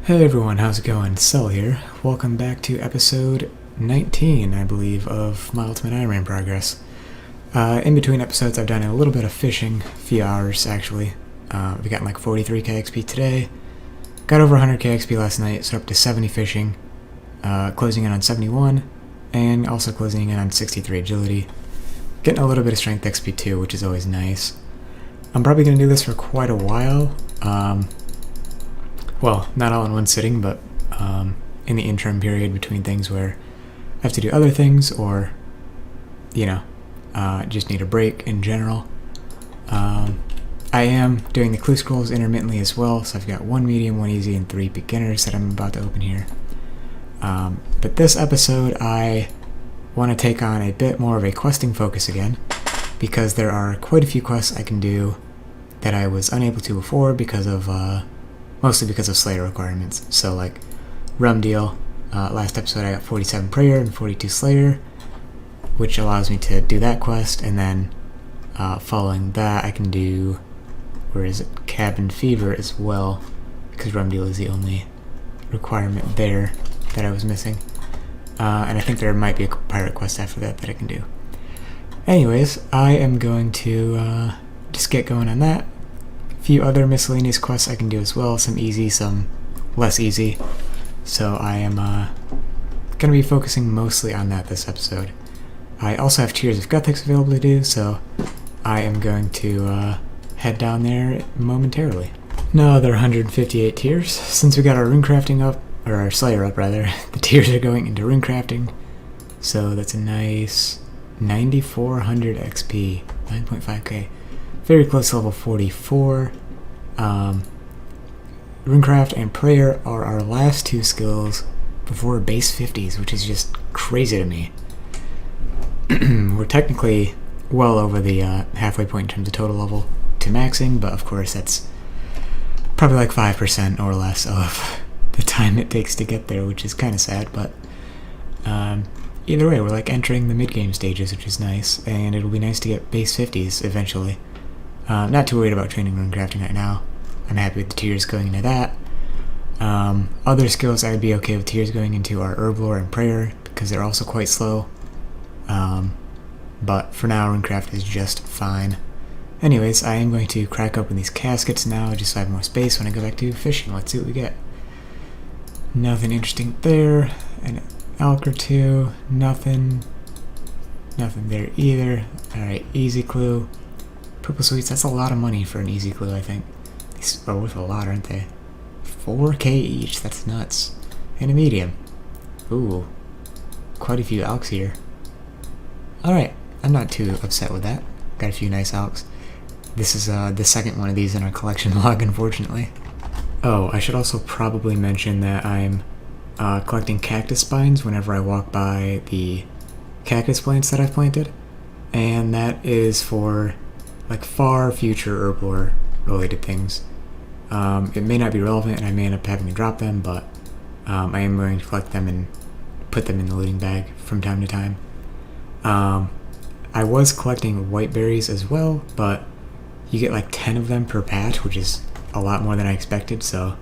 Hey everyone, how's it going? Cell here. Welcome back to episode 19, I believe, of my Ultimate Ironman progress. In between episodes, I've done a little bit of fishing, a few hours actually. We got like 43k XP today. Got over 100k XP last night, so up to 70 fishing, closing in on 71, and also closing in on 63 agility. Getting a little bit of strength XP too, which is always nice. I'm probably going to do this for quite a while. Well, not all in one sitting, but in the interim period between things where I have to do other things or, just need a break in general. I am doing the clue scrolls intermittently as well, so I've got 1 medium, 1 easy, and 3 beginners that I'm about to open here. But this episode, I want to take on a bit more of a questing focus again, because there are quite a few quests I can do that I was unable to before because of mostly because of Slayer requirements. So like Rum Deal, last episode I got 47 Prayer and 42 Slayer, which allows me to do that quest, and then following that I can do, Cabin Fever as well, because Rum Deal is the only requirement there that I was missing. And I think there might be a pirate quest after that I can do. Anyways, I am going to just get going on that. Few other miscellaneous quests I can do as well, some easy, some less easy. So I am going to be focusing mostly on that this episode. I also have Tears of Guthix available to do, so I am going to head down there momentarily. Another 158 tears. Since we got our rune crafting up, or our Slayer up rather, the tears are going into rune crafting. So that's a nice 9400 XP, 9.5k. Very close to level 44. Runecraft and Prayer are our last two skills before base 50s, which is just crazy to me. We're technically well over the halfway point in terms of total level to maxing, but of course that's probably like 5% or less of the time it takes to get there, which is kind of sad, but either way, we're like entering the mid-game stages, which is nice, and it'll be nice to get base 50s eventually. Not too worried about training rune crafting right now. I'm happy with the tiers going into that. Other skills I would be okay with tiers going into are Herblore and Prayer, because they're also quite slow. But for now, runecraft is just fine. Anyways, I am going to crack open these caskets now, just so I have more space when I go back to fishing. Let's see what we get. Nothing interesting there. An elk or two. Nothing there either. Alright, easy clue. Purple sweets, that's a lot of money for an easy clue, I think. These are worth a lot, aren't they? 4k each, that's nuts. And a medium. Ooh. Quite a few elks here. Alright, I'm not too upset with that. Got a few nice elks. This is the second one of these in our collection log, unfortunately. Oh, I should also probably mention that I'm collecting cactus spines whenever I walk by the cactus plants that I've planted. And that is for like far future herblore related things. It may not be relevant and I may end up having to drop them, but I am going to collect them and put them in the looting bag from time to time. I was collecting white berries as well, but you get like 10 of them per patch, which is a lot more than I expected, so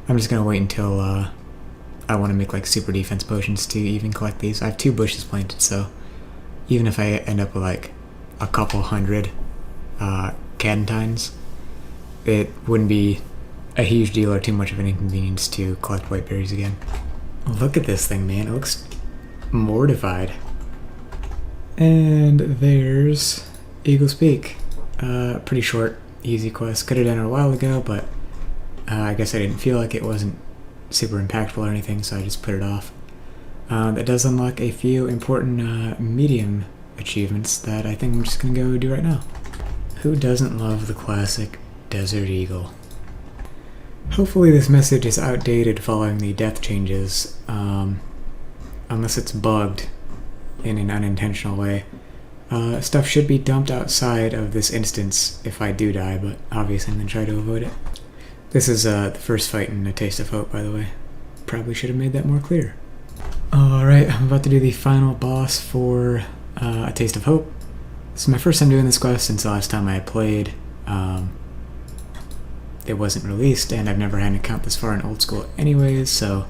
I'm just going to wait until I want to make like super defense potions to even collect these. I have 2 bushes planted, so even if I end up with like a couple hundred cadentines, it wouldn't be a huge deal or too much of an inconvenience to collect white berries again. Look at this thing, man. It looks mortified. And there's Eagle's Peak. Pretty short, easy quest. Could have done it a while ago, but I guess I didn't feel like it wasn't super impactful or anything, so I just put it off. That does unlock a few important medium achievements that I think I'm just going to go do right now. Who doesn't love the classic Desert Eagle? Hopefully this message is outdated following the death changes, unless it's bugged in an unintentional way. Stuff should be dumped outside of this instance if I do die, but obviously I'm going to try to avoid it. This is the first fight in A Taste of Hope, by the way. Probably should have made that more clear. Alright, I'm about to do the final boss for A Taste of Hope. This is my first time doing this quest since the last time I played. it wasn't released, and I've never had an account this far in old school anyways, so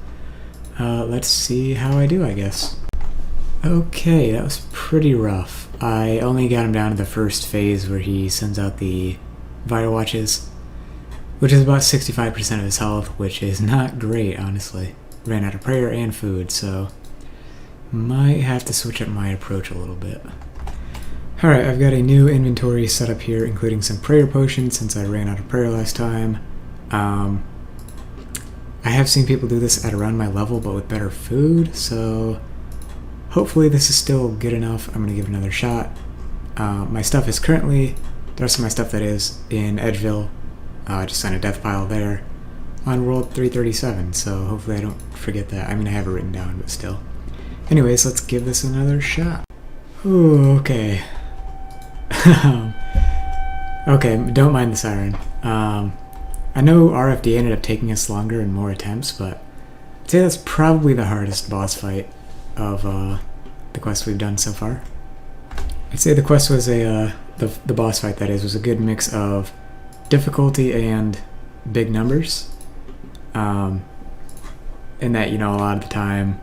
let's see how I do, I guess. Okay, that was pretty rough. I only got him down to the first phase where he sends out the vital watches, which is about 65% of his health, which is not great, honestly. Ran out of prayer and food, so might have to switch up my approach a little bit. Alright, I've got a new inventory set up here, including some prayer potions since I ran out of prayer last time. I have seen people do this at around my level, but with better food, so hopefully this is still good enough. I'm going to give it another shot. My stuff is currently, the rest of my stuff that is, in Edgeville. Just on a death pile there on World 337, so hopefully I don't forget that. I mean, I have it written down, but still. Anyways, let's give this another shot. Ooh, okay. Okay, don't mind the siren. I know RFD ended up taking us longer and more attempts, but I'd say that's probably the hardest boss fight of the quest we've done so far. I'd say the quest was the boss fight, that is, was a good mix of difficulty and big numbers. In that, you know, a lot of the time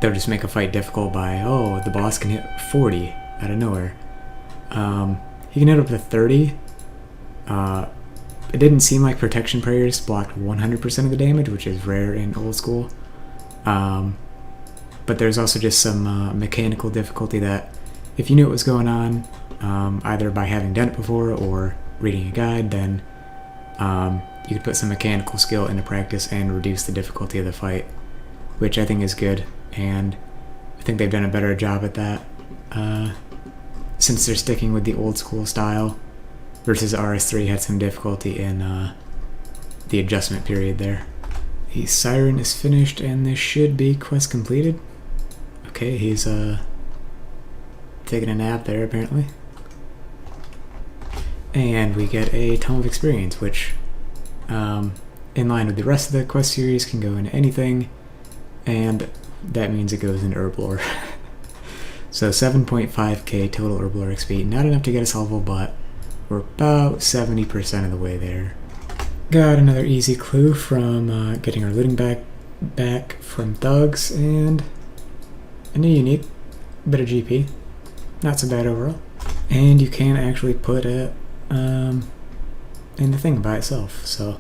they'll just make a fight difficult by, oh, the boss can hit 40 out of nowhere. He can hit up to 30. It didn't seem like protection prayers blocked 100% of the damage, which is rare in old school. But there's also just some mechanical difficulty that, if you knew what was going on, either by having done it before or reading a guide, then you could put some mechanical skill into practice and reduce the difficulty of the fight, which I think is good, and I think they've done a better job at that since they're sticking with the old school style, versus RS3 had some difficulty in the adjustment period there. The siren is finished, and this should be quest completed. Okay, he's taking a nap there apparently. And we get a Tome of Experience, which, in line with the rest of the quest series, can go into anything, and that means it goes into Herblore. So 7.5k total Herblore XP, not enough to get us level, but we're about 70% of the way there. Got another easy clue from getting our looting back from thugs, and a new unique bit of GP. Not so bad overall. And you can actually put it in the thing by itself, so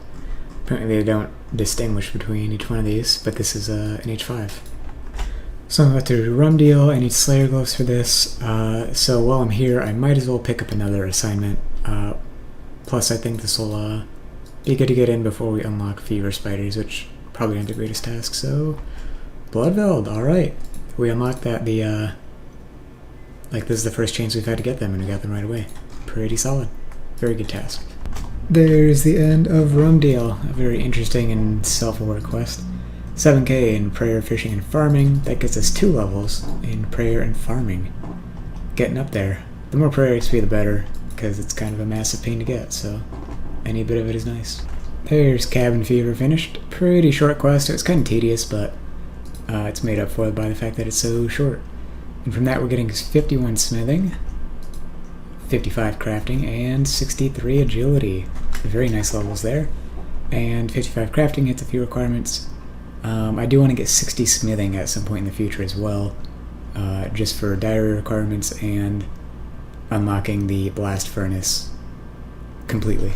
apparently they don't distinguish between each one of these, but this is an H5. So I'm about to do rum deal. I need Slayer gloves for this, so while I'm here I might as well pick up another assignment. Plus I think this will be good to get in before we unlock Fever Spiders, which probably aren't the greatest task. So Bloodveld, alright. We unlocked that, like this is the first chance we've had to get them, and we got them right away. Pretty solid. Very good task. There's the end of Rumdale, a very interesting and self-aware quest. 7k in prayer, fishing, and farming. That gets us 2 levels in prayer and farming. Getting up there. The more prayer XP the better, because it's kind of a massive pain to get, so any bit of it is nice. There's Cabin Fever finished. Pretty short quest. It was kind of tedious, but it's made up for by the fact that it's so short. And from that we're getting 51 smithing, 55 crafting, and 63 agility. Very nice levels there. And 55 crafting hits a few requirements. I do want to get 60 smithing at some point in the future as well, just for diary requirements and unlocking the blast furnace completely.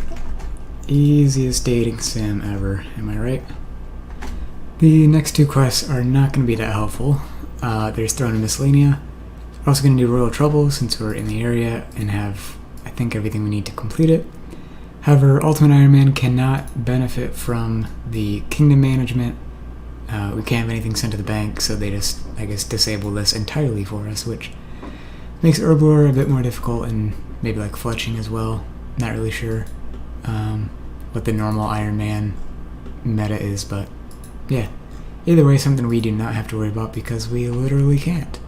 Easiest dating sim ever, am I right? The next 2 quests are not going to be that helpful. There's Throne of Miscellanea. We're also going to do Royal Trouble since we're in the area and have, I think, everything we need to complete it. However, Ultimate Ironman cannot benefit from the kingdom management. We can't have anything sent to the bank, so they just, I guess, disable this entirely for us, which makes Herblore a bit more difficult, and maybe like fletching as well. Not really sure what the normal Ironman meta is, but yeah. Either way, something we do not have to worry about because we literally can't.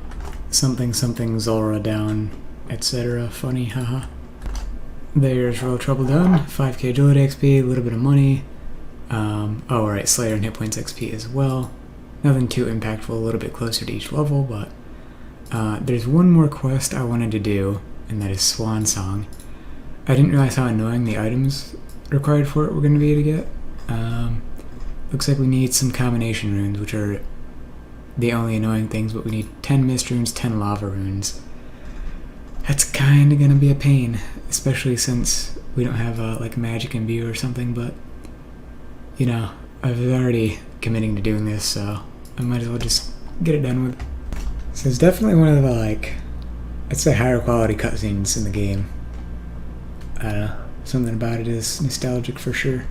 Something Zora down, etc. Funny, haha. There's Royal Trouble done. 5k agility XP, a little bit of money. Oh right, Slayer and hit points XP as well. Nothing too impactful, a little bit closer to each level, but there's one more quest I wanted to do, and that is Swan Song. I didn't realize how annoying the items required for it we're going to be able to get. Looks like we need some combination runes, which are the only annoying things, but we need 10 mist runes, 10 lava runes. That's kind of going to be a pain, especially since we don't have like magic imbue or something, but you know, I was already committing to doing this, so I might as well just get it done with. So it's definitely one of the, like, I'd say higher quality cutscenes in the game. I don't know, something about it is nostalgic for sure.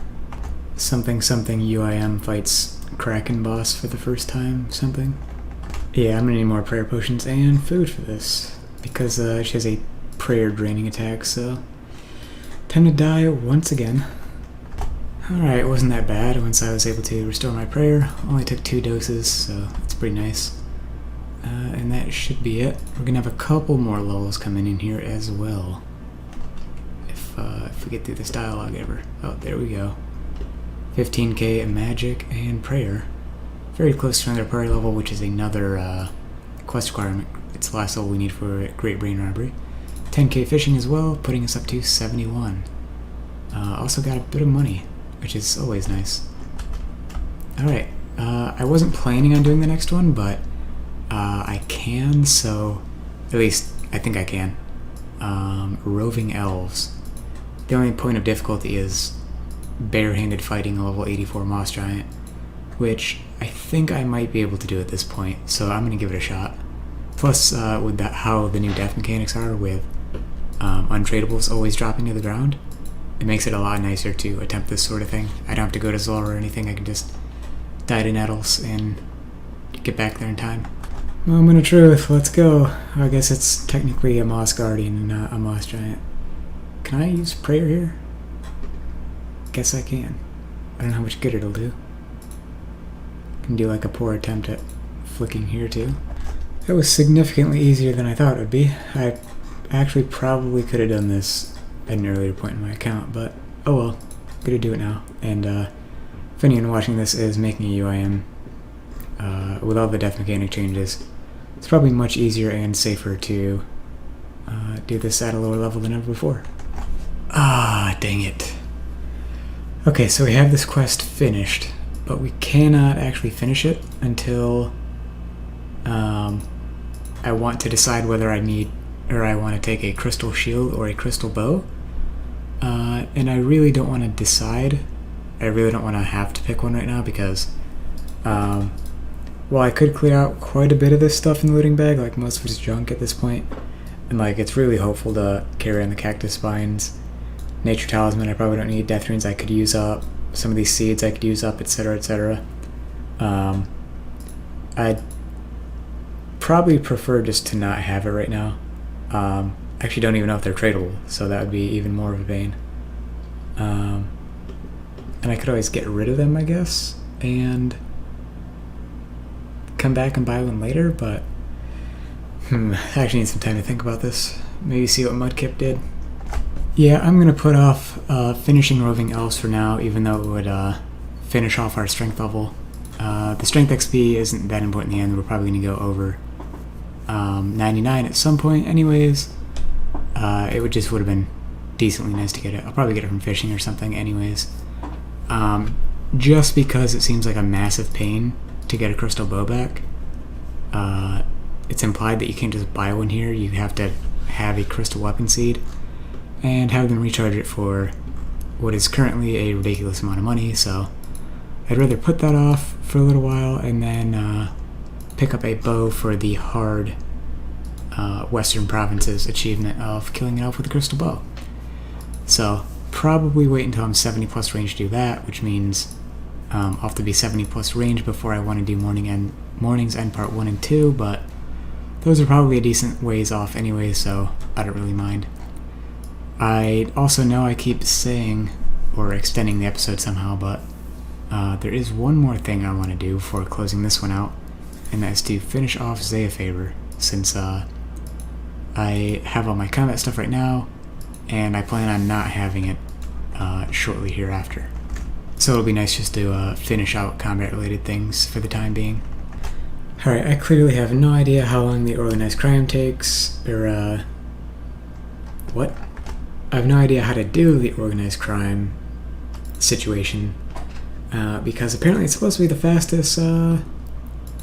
Something UIM fights Kraken boss for the first time, something. Yeah, I'm gonna need more prayer potions and food for this, because she has a prayer draining attack, so time to die once again. Alright, it wasn't that bad once I was able to restore my prayer. Only took 2 doses, so that's pretty nice. And that should be it. We're gonna have a couple more lulls coming in here as well. If we get through this dialogue ever. Oh, there we go. 15k in magic and prayer. Very close to another prayer level, which is another quest requirement. It's the last level we need for Great Brain Robbery. 10k fishing as well, putting us up to 71. Also got a bit of money, which is always nice. Alright, I wasn't planning on doing the next one, but I can, so at least I think I can. Roving Elves. The only point of difficulty is barehanded fighting a level 84 Moss Giant, which I think I might be able to do at this point, so I'm going to give it a shot. Plus, with how the new death mechanics are, with untradeables always dropping to the ground, it makes it a lot nicer to attempt this sort of thing. I don't have to go to Zora or anything, I can just die to Nettles and get back there in time. Moment of truth, let's go. I guess it's technically a Moss Guardian and not a Moss Giant. Can I use prayer here? Guess I can. I don't know how much good it'll do. Can do like a poor attempt at flicking here too. That was significantly easier than I thought it would be. I actually probably could have done this at an earlier point in my account, but oh well, gonna do it now. And if anyone watching this is making a UIM, with all the death mechanic changes, it's probably much easier and safer to do this at a lower level than ever before. Ah, dang it. Okay, so we have this quest finished, but we cannot actually finish it until I want to decide whether I want to take a crystal shield or a crystal bow. And I really don't want to decide. I really don't want to have to pick one right now because while I could clear out quite a bit of this stuff in the looting bag, like most of it's junk at this point, and like it's really hopeful to carry on the cactus spines, nature talisman I probably don't need, death runes I could use up, some of these seeds I could use up, etc, etc. I'd probably prefer just to not have it right now. Actually don't even know if they're tradable, so that would be even more of a pain. And I could always get rid of them, I guess, and come back and buy one later, but I actually need some time to think about this. Maybe see what Mudkip did. Yeah, I'm gonna put off finishing Roving Elves for now, even though it would finish off our strength level. The strength XP isn't that important in the end. We're probably gonna go over 99 at some point anyways. It would have been decently nice to get it. I'll probably get it from fishing or something anyways. Just because it seems like a massive pain to get a crystal bow back. It's implied that you can't just buy one here. You have to have a crystal weapon seed and have them recharge it for what is currently a ridiculous amount of money, so I'd rather put that off for a little while and then pick up a bow for the hard Western Provinces achievement of killing an elf with a crystal bow. So probably wait until I'm 70 plus range to do that, which means I'll have to be 70 plus range before I want to do Morning's End Part 1 and 2, but those are probably a decent ways off anyway, so I don't really mind. I also know I keep saying, or extending the episode somehow, but there is one more thing I want to do before closing this one out, and that's to finish off Zeafaber, since I have all my combat stuff right now, and I plan on not having it shortly hereafter. So it'll be nice just to finish out combat-related things for the time being. Alright, I clearly have no idea how long the organized crime takes, or what? I have no idea how to do the organized crime situation, because apparently it's supposed to be the fastest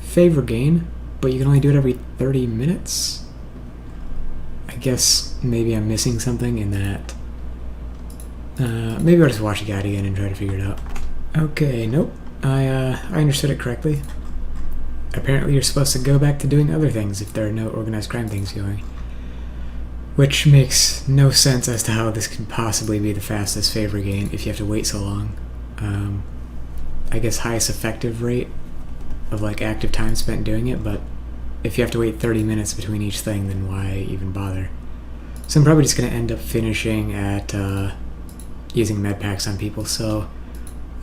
favor gain, but you can only do it every 30 minutes. I guess maybe I'm missing something in that. Maybe I'll just watch the guide again and try to figure it out. Okay, nope. I understood it correctly. Apparently you're supposed to go back to doing other things if there are no organized crime things going. Which makes no sense as to how this can possibly be the fastest favor gain if you have to wait so long. I guess highest effective rate of like active time spent doing it, but if you have to wait 30 minutes between each thing, then why even bother? So I'm probably just going to end up finishing at using med packs on people, so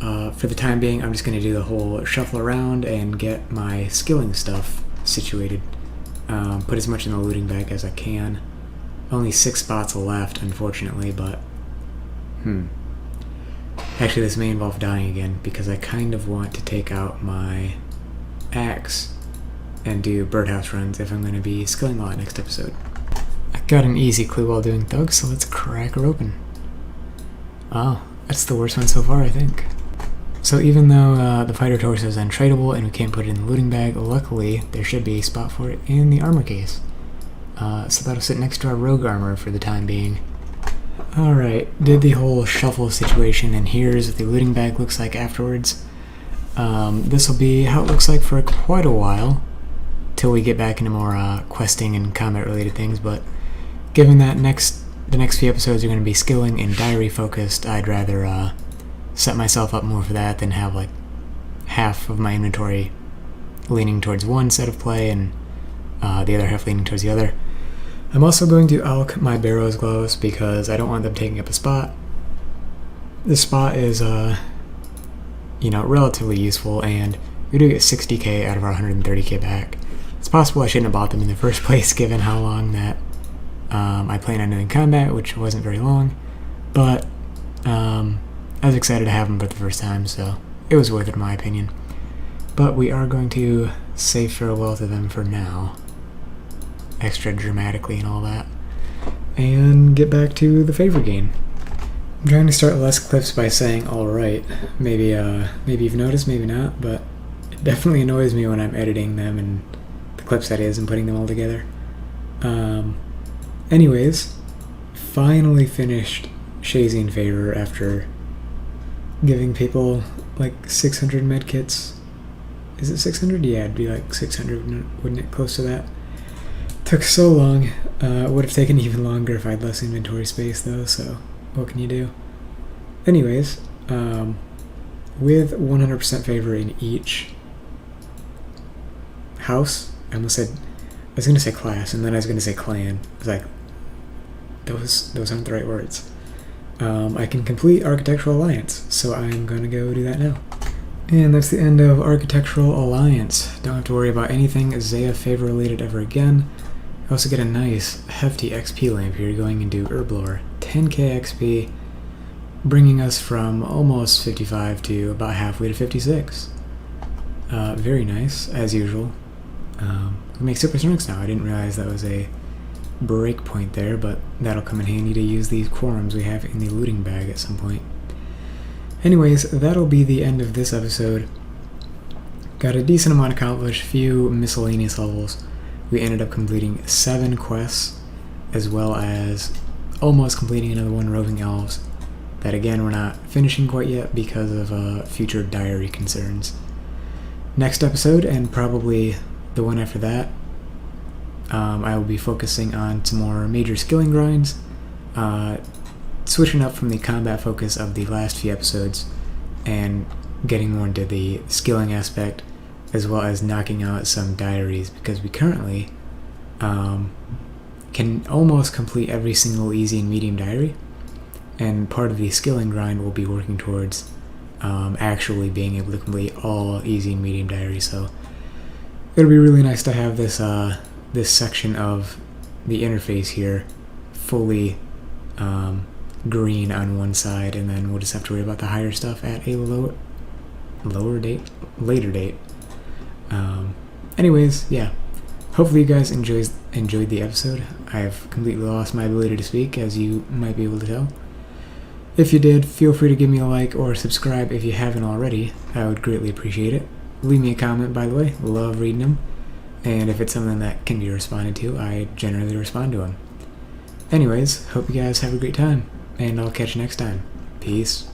for the time being I'm just going to do the whole shuffle around and get my skilling stuff situated. Put as much in the looting bag as I can. Only 6 spots left, unfortunately, but actually this may involve dying again because I kind of want to take out my axe and do birdhouse runs if I'm going to be skilling a lot next episode. I got an easy clue while doing thugs, so let's crack her open. Oh, that's the worst one so far, I think. So even though the fighter torso is untradeable and we can't put it in the looting bag, luckily there should be a spot for it in the armor case. So that'll sit next to our rogue armor for the time being. Alright, did the whole shuffle situation, and here's what the looting bag looks like afterwards. This will be how it looks like for quite a while, till we get back into more questing and combat related things, but given that the next few episodes are going to be skilling and diary focused, I'd rather set myself up more for that than have like half of my inventory leaning towards one set of play and the other half leaning towards the other. I'm also going to alch my Barrow's gloves because I don't want them taking up a spot. This spot is relatively useful, and we do get 60k out of our 130k back. It's possible I shouldn't have bought them in the first place given how long that I plan on doing combat, which wasn't very long, but I was excited to have them for the first time, so it was worth it in my opinion. But we are going to say farewell to them for now, extra dramatically and all that, and get back to the favor gain. I'm trying to start less clips by saying alright. Maybe you've noticed, maybe not, but it definitely annoys me when I'm editing them, and the clips that is, and putting them all together. Anyways, finally finished Shazian Favor after giving people like 600 medkits. Is it 600? Yeah, it'd be like 600, wouldn't it? Close to that. Took so long. It would have taken even longer if I had less inventory space though, so what can you do? Anyways, with 100% favor in each house, I was going to say class, and then I was going to say clan. I was like, those aren't the right words. I can complete Architectural Alliance, so I'm going to go do that now. And that's the end of Architectural Alliance. Don't have to worry about anything Zaya favor related ever again. I also get a nice hefty XP lamp here going into Herblore. 10k XP, bringing us from almost 55 to about halfway to 56. Very nice, as usual. We make super strengths now. I didn't realize that was a break point there, but that'll come in handy to use these quorums we have in the looting bag at some point. Anyways, that'll be the end of this episode. Got a decent amount accomplished, few miscellaneous levels. We ended up completing 7 quests, as well as almost completing another one, Roving Elves, that again we're not finishing quite yet because of future diary concerns. Next episode, and probably the one after that, I will be focusing on some more major skilling grinds, switching up from the combat focus of the last few episodes and getting more into the skilling aspect, as well as knocking out some diaries, because we currently can almost complete every single easy and medium diary, and part of the skilling grind will be working towards actually being able to complete all easy and medium diaries. So it'll be really nice to have this this section of the interface here fully green on one side, and then we'll just have to worry about the higher stuff at a later date. Anyways, yeah, hopefully you guys enjoyed the episode. I've completely lost my ability to speak, as you might be able to tell. If you did, feel free to give me a like or subscribe if you haven't already. I would greatly appreciate it. Leave me a comment, by the way. Love reading them. And if it's something that can be responded to, I generally respond to them. Anyways, hope you guys have a great time, and I'll catch you next time. Peace.